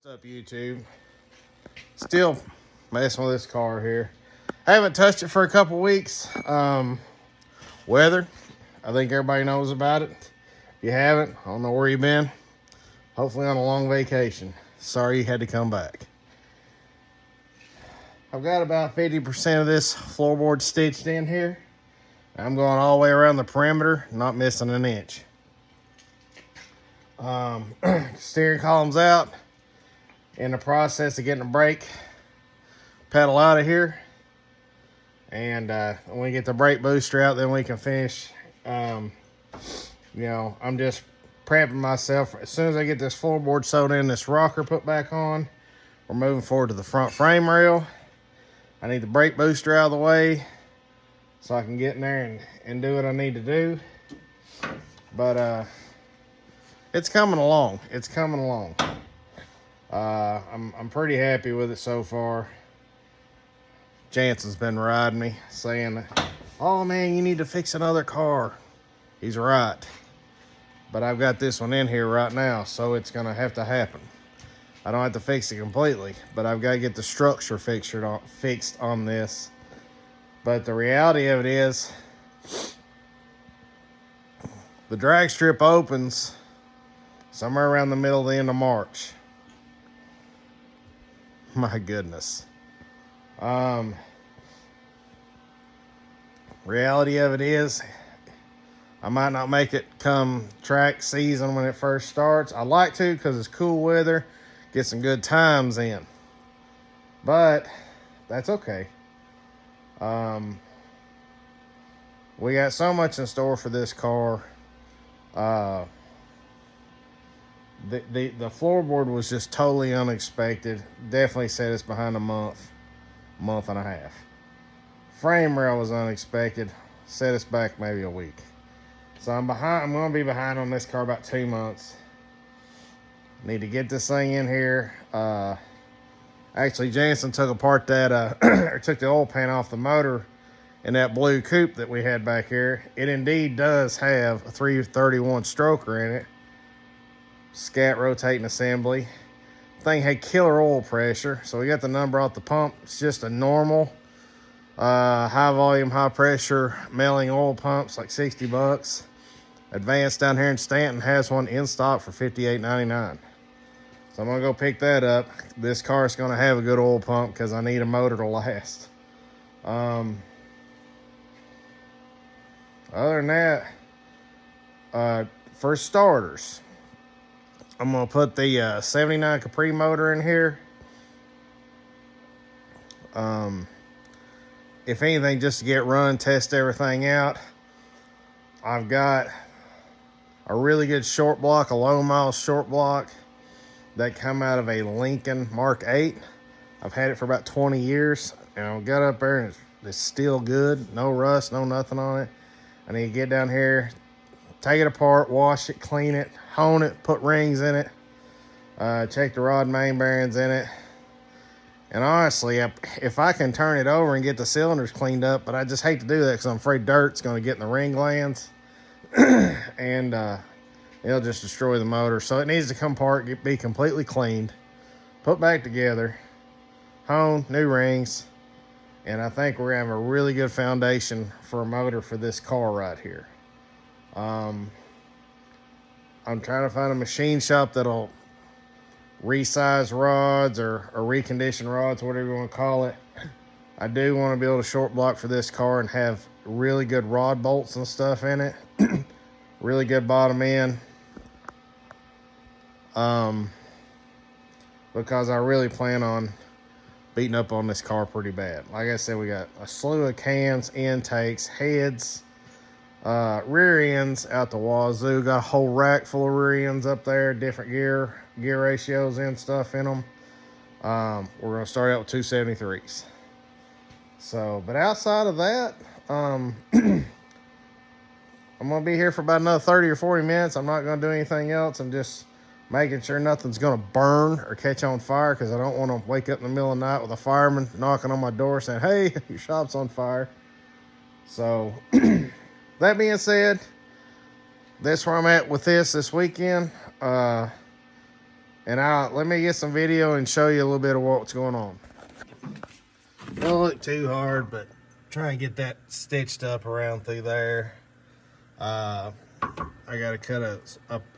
What's up, YouTube? Still messing with this car here. I haven't touched it for a couple weeks. Weather, I think everybody knows about it. If you haven't, I don't know where you've been. Hopefully on a long vacation. Sorry you had to come back. I've got about 50% of this floorboard stitched in here. I'm going all the way around the perimeter, not missing an inch. Steering column's out. In the process of getting the brake pedal out of here. And when we get the brake booster out, then we can finish. I'm just prepping myself. As soon as I get this floorboard sewed in, this rocker put back on, we're moving forward to the front frame rail. I need the brake booster out of the way so I can get in there and do what I need to do. But it's coming along. It's coming along. I'm pretty happy with it so far. Jansen's been riding me saying, "Oh man, you need to fix another car." He's right. But I've got this one in here right now, so it's gonna have to happen. I don't have to fix it completely, but I've got to get the structure fixed on this. But the reality of it is, the drag strip opens somewhere around the middle of the end of March. My goodness. Reality of it is, I might not make it come track season when it first starts. I'd like to because it's cool weather, get some good times in. But that's okay. We got so much in store for this car. The floorboard was just totally unexpected. Definitely set us behind a month and a half. Frame rail was unexpected. Set us back maybe a week. So I'm behind. I'm going to be behind on this car about 2 months. Need to get this thing in here. Actually, Jansen took apart that, or took the oil pan off the motor in that blue coupe that we had back here. It indeed does have a 331 stroker in it. Scat rotating assembly. Thing had killer oil pressure, so we got the number off the pump. It's just a normal high volume, high pressure milling oil pumps, like $60. Advanced down here in Stanton has one in stock for $58.99. So I'm gonna go pick that up. This car is gonna have a good oil pump because I need a motor to last. Other than that, for starters, I'm going to put the 79 Capri motor in here. If anything, just to get run, test everything out. I've got a really good short block, a low mile short block that come out of a Lincoln Mark 8. I've had it for about 20 years. And I got up there and it's still good. No rust, no nothing on it. I need to get down here, take it apart, wash it, clean it, hone it, put rings in it, check the rod main bearings in it. And honestly, if I can turn it over and get the cylinders cleaned up, but I just hate to do that because I'm afraid dirt's going to get in the ring glands and it'll just destroy the motor. So it needs to come apart, be completely cleaned, put back together, hone, new rings, and I think we're going to have a really good foundation for a motor for this car right here. I'm trying to find a machine shop that'll resize rods or recondition rods, whatever you want to call it. I do want to build a short block for this car and have really good rod bolts and stuff in it. Really good bottom end. Because I really plan on beating up on this car pretty bad. Like I said, we got a slew of cams, intakes, heads, rear ends out the wazoo. Got a whole rack full of rear ends up there, different gear ratios and stuff in them. We're going to start out with 273s. So, but outside of that, I'm going to be here for about another 30 or 40 minutes. I'm not going to do anything else. I'm just making sure nothing's going to burn or catch on fire because I don't want to wake up in the middle of the night with a fireman knocking on my door saying, "Hey, your shop's on fire." So, that being said, that's where I'm at with this weekend. And let me get some video and show you a little bit of what's going on. Don't look too hard, but try and get that stitched up around through there. I gotta cut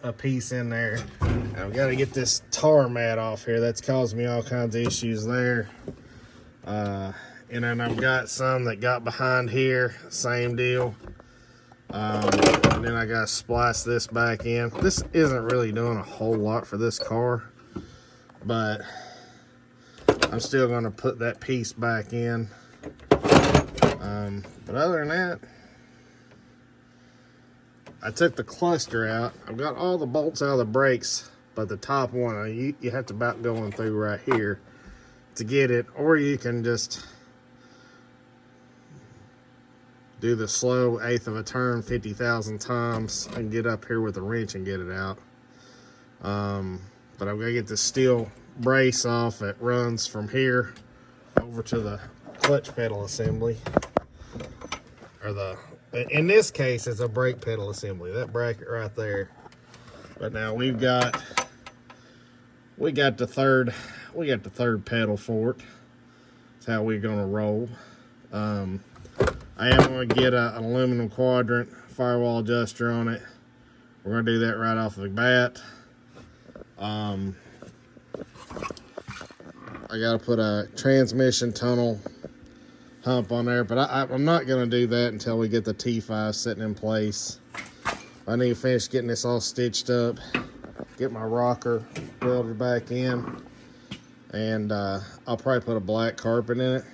a piece in there. I've got to get this tar mat off here. That's caused me all kinds of issues there. And then I've got some that got behind here, same deal. And then I gotta splice this back in. This isn't really doing a whole lot for this car, but I'm still gonna put that piece back in. But other than that, I took the cluster out. I've got all the bolts out of the brakes, but the top one, you have to about go in through right here to get it, or you can just do the slow 1/8 of a turn 50,000 times and get up here with a wrench and get it out. But I've got to get the steel brace off. It runs from here over to the clutch pedal assembly, or in this case it's a brake pedal assembly, that bracket right there. But now we got the third pedal for it. That's how we're gonna roll. I am going to get an aluminum quadrant firewall adjuster on it. We're going to do that right off the bat. I got to put a transmission tunnel hump on there, but I'm not going to do that until we get the T5 sitting in place. I need to finish getting this all stitched up, get my rocker welded back in, and I'll probably put a black carpet in it.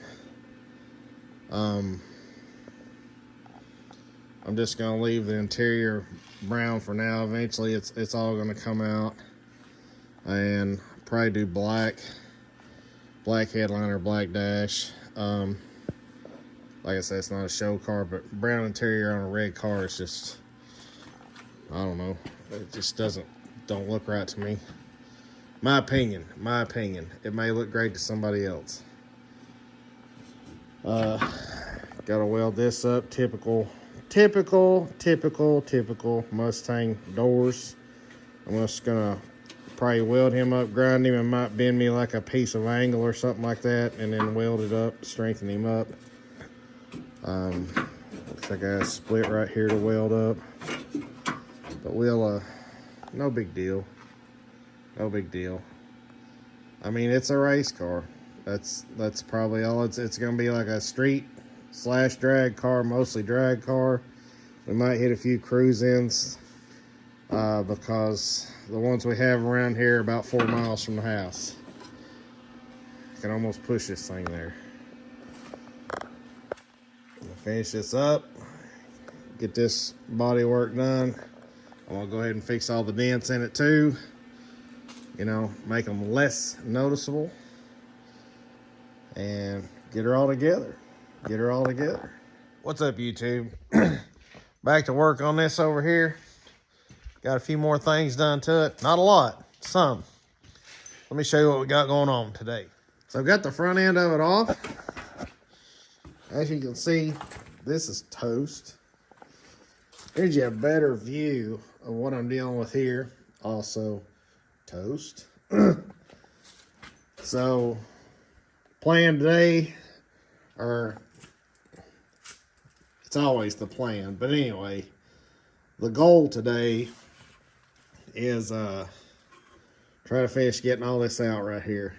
I'm just gonna leave the interior brown for now. Eventually it's all gonna come out, and probably do black headliner, black dash. Like I said, it's not a show car, but brown interior on a red car is just, I don't know, it just don't look right to me. My opinion. It may look great to somebody else. Gotta weld this up. Typical Mustang doors. I'm just gonna probably weld him up, grind him, and might bend me like a piece of angle or something like that, and then weld it up, strengthen him up. Looks like I got a split right here to weld up, but we'll no big deal. I mean, it's a race car. That's probably all it's gonna be, like a street / drag car, mostly drag car. We might hit a few cruise-ins because the ones we have around here are about 4 miles from the house. I can almost push this thing there. Finish this up, get this body work done. I'm gonna go ahead and fix all the dents in it too. You know, make them less noticeable, and get her all together. What's up, YouTube? Back to work on this over here. Got a few more things done to it. Not a lot, some. Let me show you what we got going on today. So I've got the front end of it off. As you can see, this is toast. Here's you a better view of what I'm dealing with here. Also toast. So plan today, or it's always the plan, but anyway, the goal today is try to finish getting all this out right here,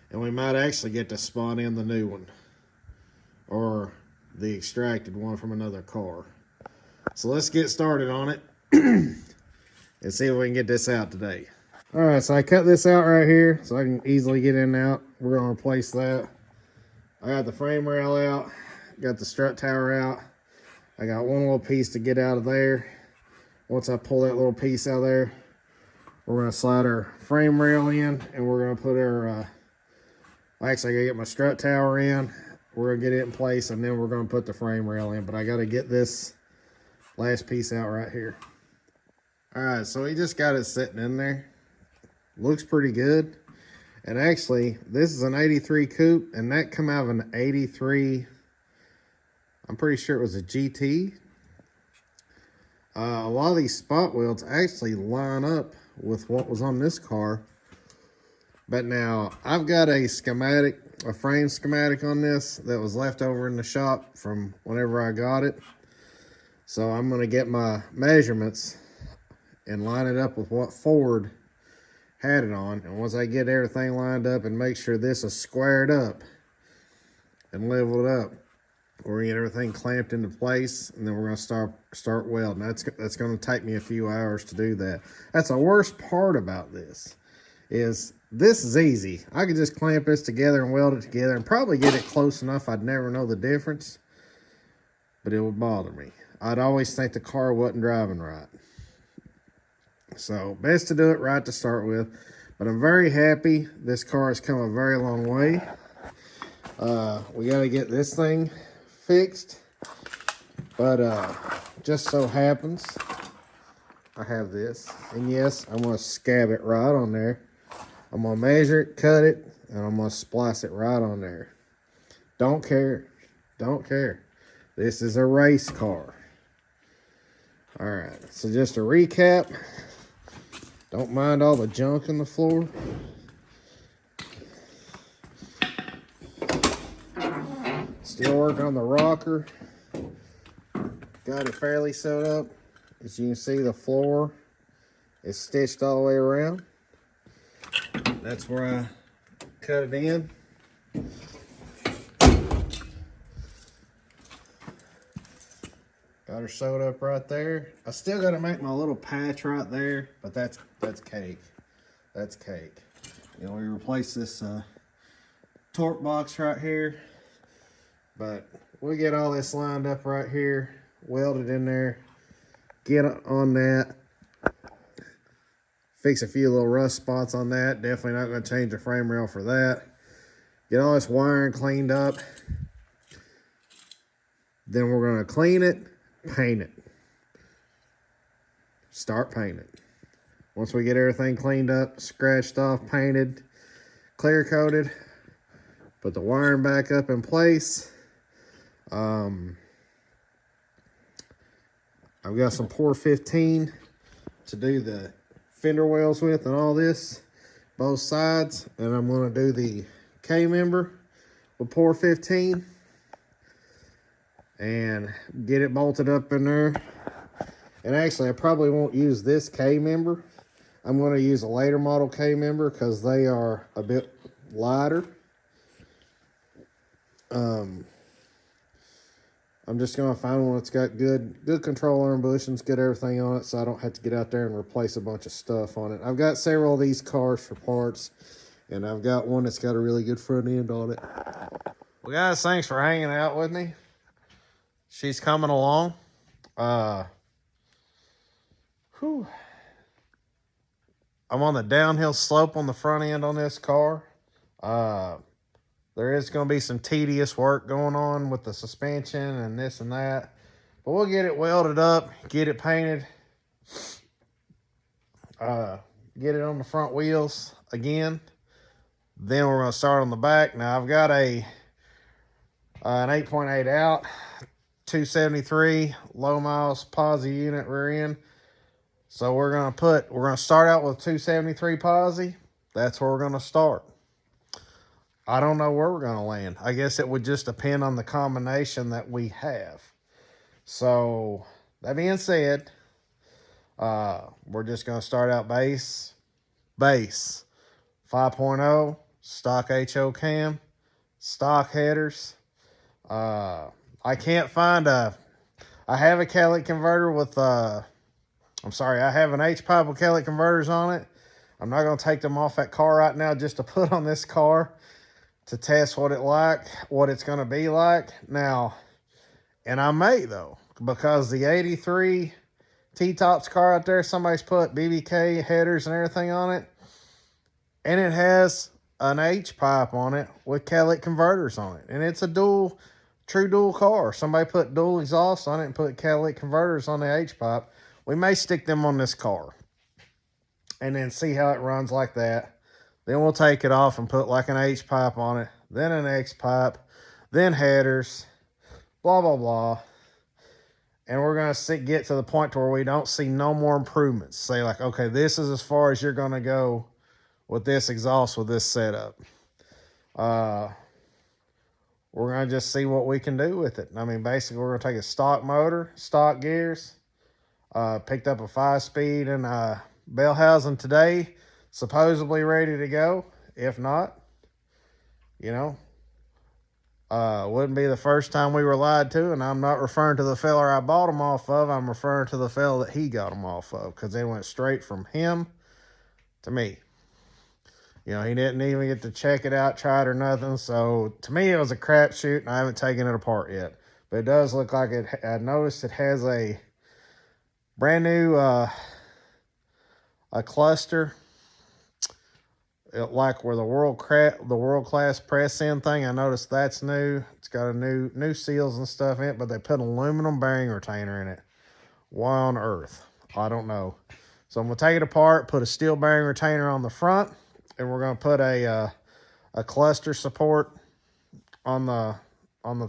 and we might actually get to spot in the new one or the extracted one from another car. So let's get started on it and see if we can get this out today. All right, so I cut this out right here so I can easily get in and out. We're gonna replace that. I got the frame rail out, got the strut tower out. I got one little piece to get out of there. Once I pull that little piece out of there, we're gonna slide our frame rail in, and we're gonna put our, actually I gotta get my strut tower in. We're gonna get it in place, and then we're gonna put the frame rail in, but I gotta get this last piece out right here. All right, so we just got it sitting in there. Looks pretty good. And actually, this is an 83 coupe, and that come out of an 83, I'm pretty sure it was a GT. A lot of these spot welds actually line up with what was on this car. But now I've got a schematic, a frame schematic on this that was left over in the shop from whenever I got it. So I'm going to get my measurements and line it up with what Ford had it on. And once I get everything lined up and make sure this is squared up and leveled up, we're gonna get everything clamped into place, and then we're gonna start welding. That's gonna take me a few hours to do that. That's the worst part about this, is this is easy. I could just clamp this together and weld it together and probably get it close enough I'd never know the difference, but it would bother me. I'd always think the car wasn't driving right. So best to do it right to start with. But I'm very happy. This car has come a very long way. We got to get this thing fixed. But just so happens I have this. And yes, I'm going to scab it right on there. I'm going to measure it, cut it, and I'm going to splice it right on there. Don't care. Don't care. This is a race car. All right. So just to recap. Don't mind all the junk in the floor. Still working on the rocker. Got it fairly sewed up. As you can see, the floor is stitched all the way around. That's where I cut it in. Got her sewed up right there. I still got to make my little patch right there, but that's cake. That's cake. You know, we replace this torque box right here, but we get all this lined up right here, welded in there, get on that, fix a few little rust spots on that. Definitely not going to change the frame rail for that. Get all this wiring cleaned up. Then we're going to clean it, paint it. Start painting. Once we get everything cleaned up, scratched off, painted, clear coated, put the wiring back up in place. I've got some Por 15 to do the fender wells with and all this, both sides. And I'm going to do the K-member with Por 15 and get it bolted up in there. And actually, I probably won't use this K-member. I'm going to use a later model K-member because they are a bit lighter. I'm just going to find one that's got good control arm bushings, get everything on it, so I don't have to get out there and replace a bunch of stuff on it. I've got several of these cars for parts, and I've got one that's got a really good front end on it. Well, guys, thanks for hanging out with me. She's coming along. I'm on the downhill slope on the front end on this car. There is going to be some tedious work going on with the suspension and this and that. But we'll get it welded up, get it painted, get it on the front wheels again. Then we're going to start on the back. Now, I've got an 8.8 out, 273 low miles posi unit rear end. So we're going to start out with 273 posi. That's where we're going to start. I don't know where we're going to land. I guess it would just depend on the combination that we have. So, that being said, we're just going to start out base, 5.0, stock HO cam, stock headers. I can't find I have a catalytic converter with, I have an H-pipe with catalytic converters on it. I'm not going to take them off that car right now just to put on this car to test what it's going to be like. Now, and I may though, because the 83 T-Tops car out there, somebody's put BBK headers and everything on it, and it has an H-pipe on it with catalytic converters on it, and it's a true dual car. Somebody put dual exhaust on it and put catalytic converters on the H-pipe. We may stick them on this car and then see how it runs like that. Then we'll take it off and put like an H-pipe on it, then an X-pipe, then headers, blah, blah, blah. And we're going to get to the point to where we don't see no more improvements. Say like, okay, this is as far as you're going to go with this exhaust, with this setup. We're going to just see what we can do with it. I mean, basically, we're going to take a stock motor, stock gears, picked up a 5-speed and Bellhausen today, supposedly ready to go. If not, you know, wouldn't be the first time we were lied to, and I'm not referring to the fella I bought them off of. I'm referring to the fella that he got them off of, because they went straight from him to me. You know, he didn't even get to check it out, try it or nothing. So to me, it was a crapshoot, and I haven't taken it apart yet. But it does look like it. I noticed it has a brand new a cluster, like where the world class press in thing. I noticed that's new. It's got a new seals and stuff in it, but they put an aluminum bearing retainer in it. Why on earth? I don't know. So I'm gonna take it apart, put a steel bearing retainer on the front, and we're gonna put a cluster support on the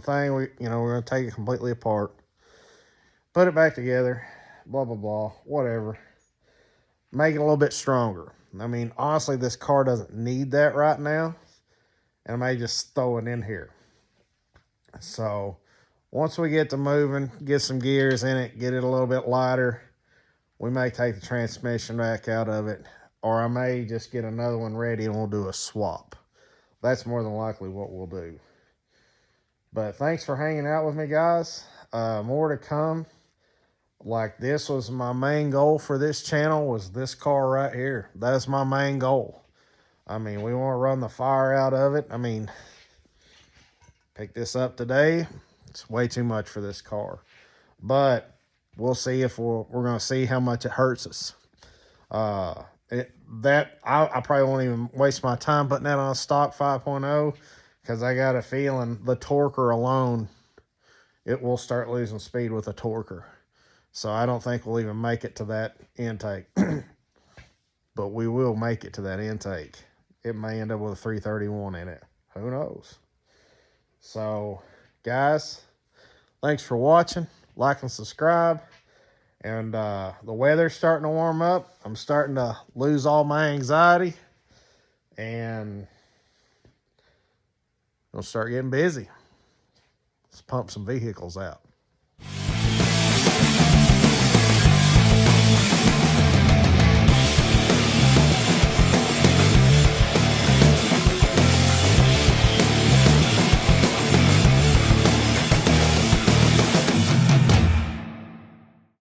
thing. We're gonna take it completely apart, put it back together, blah blah blah, whatever. Make it a little bit stronger. I mean, honestly, this car doesn't need that right now, and I may just throw it in here. So once we get to moving, get some gears in it, get it a little bit lighter, we may take the transmission back out of it, or I may just get another one ready and we'll do a swap. That's more than likely what we'll do. But thanks for hanging out with me, guys. More to come. Like, this was my main goal for this channel, was this car right here. That's my main goal. I mean, we want to run the fire out of it. I mean, pick this up today. It's way too much for this car. But we'll see if we're going to see how much it hurts us. I probably won't even waste my time putting that on a stock 5.0, because I got a feeling the torquer alone, it will start losing speed with a torquer. So I don't think we'll even make it to that intake. But we will make it to that intake. It may end up with a 331 in it. Who knows? So, guys, thanks for watching. Like and subscribe. And the weather's starting to warm up. I'm starting to lose all my anxiety. And we'll start getting busy. Let's pump some vehicles out.